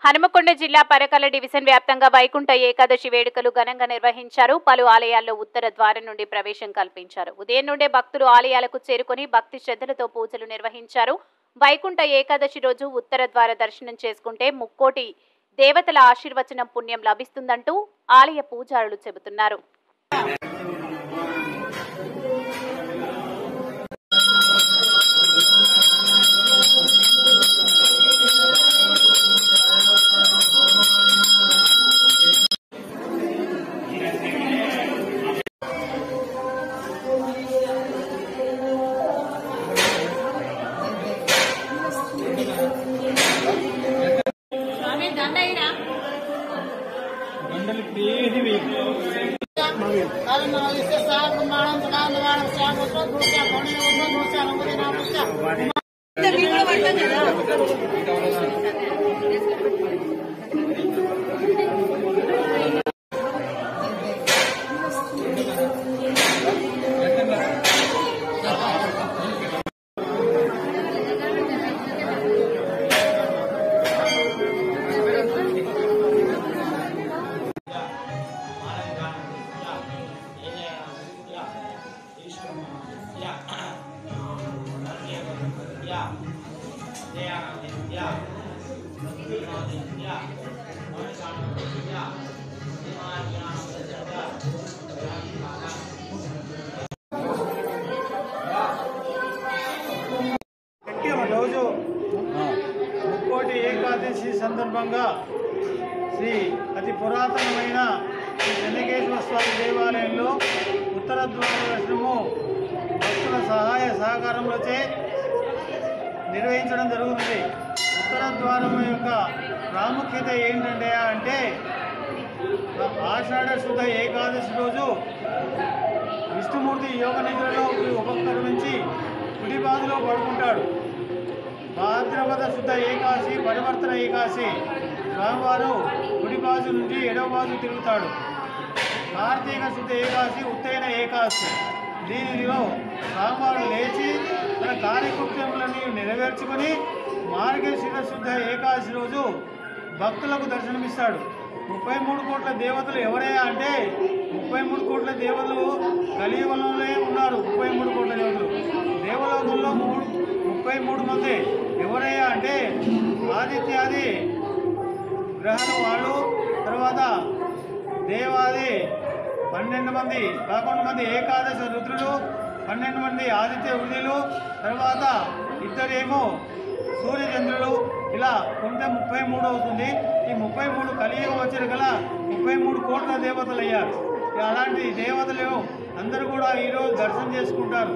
హనుమకొండ జిల్లా పరకాల డివిజన్ వ్యాప్తంగా వైకుంఠ ఏకాదశి వేడుకలు ఘనంగా నిర్వహించారు. పలు ఆలయాల్లో ఉత్తర ద్వారం నుండి ప్రవేశం కల్పించారు. ఉదయం నుండే భక్తులు ఆలయాలకు చేరుకొని భక్తి శ్రద్ధలతో పూజలు నిర్వహించారు. వైకుంఠ ఏకాదశి రోజు ఉత్తర ద్వార దర్శనం చేసుకుంటే ముక్కోటి దేవతల ఆశీర్వచనం పుణ్యం లభిస్తుందంటూ ఆలయ పూజారులు చెబుతున్నారు. రోజు ముక్కోటి ఏకాదశి సందర్భంగా శ్రీ అతి పురాతనమైన శ్రీ చెన్నకేశ్వర స్వామి దేవాలయంలో ఉత్తర ద్వార దర్శనము భక్తుల సహాయ సహకారములచే నిర్వహించడం జరుగుతుంది. ఉత్తర ద్వారం యొక్క ప్రాముఖ్యత ఏంటంటే ఆషాఢ శుద్ధ ఏకాదశి రోజు విష్ణుమూర్తి యోగ నిద్రలో ఉపక్రమించి కుడి బాధలో పడుకుంటాడు. భాద్రపద శుద్ధ ఏకాదశి పరివర్తన ఏకాదశి స్వామివారు కుడి బాజు నుంచి ఎడవ బాజు తిరుగుతాడు. కార్తీక శుద్ధ ఏకాదశి ఉత్తైన ఏకాదశి దీనిలో స్వామివారు లేచి తన కార్యకృత్యములని నెరవేర్చుకొని మార్గశిర శుద్ధ ఏకాదశి రోజు భక్తులకు దర్శనమిస్తాడు. 33 కోట్ల దేవతలు ఎవరయ్యా అంటే 33 కోట్ల దేవతలు కలియుగంలోనే ఉన్నారు. 33 కోట్ల దేవతలు దేవలోకంలో 33 మంది ఎవరయ్యా అంటే ఆదిత్యాది గ్రహాలు వాళ్ళు, తర్వాత దేవాది 12 మంది, 11 మంది ఏకాదశ రుద్రులు, 12 మంది ఆదిత్య వృద్ధులు, తర్వాత ఇద్దరేమో సూర్యచంద్రులు, ఇలా ఉంటే 33 అవుతుంది. ఈ 33 కలియుగం వచ్చిన గల 33 కోట్ల దేవతలు అయ్యారు. అలాంటి దేవతలు అందరూ కూడా ఈరోజు దర్శనం చేసుకుంటారు.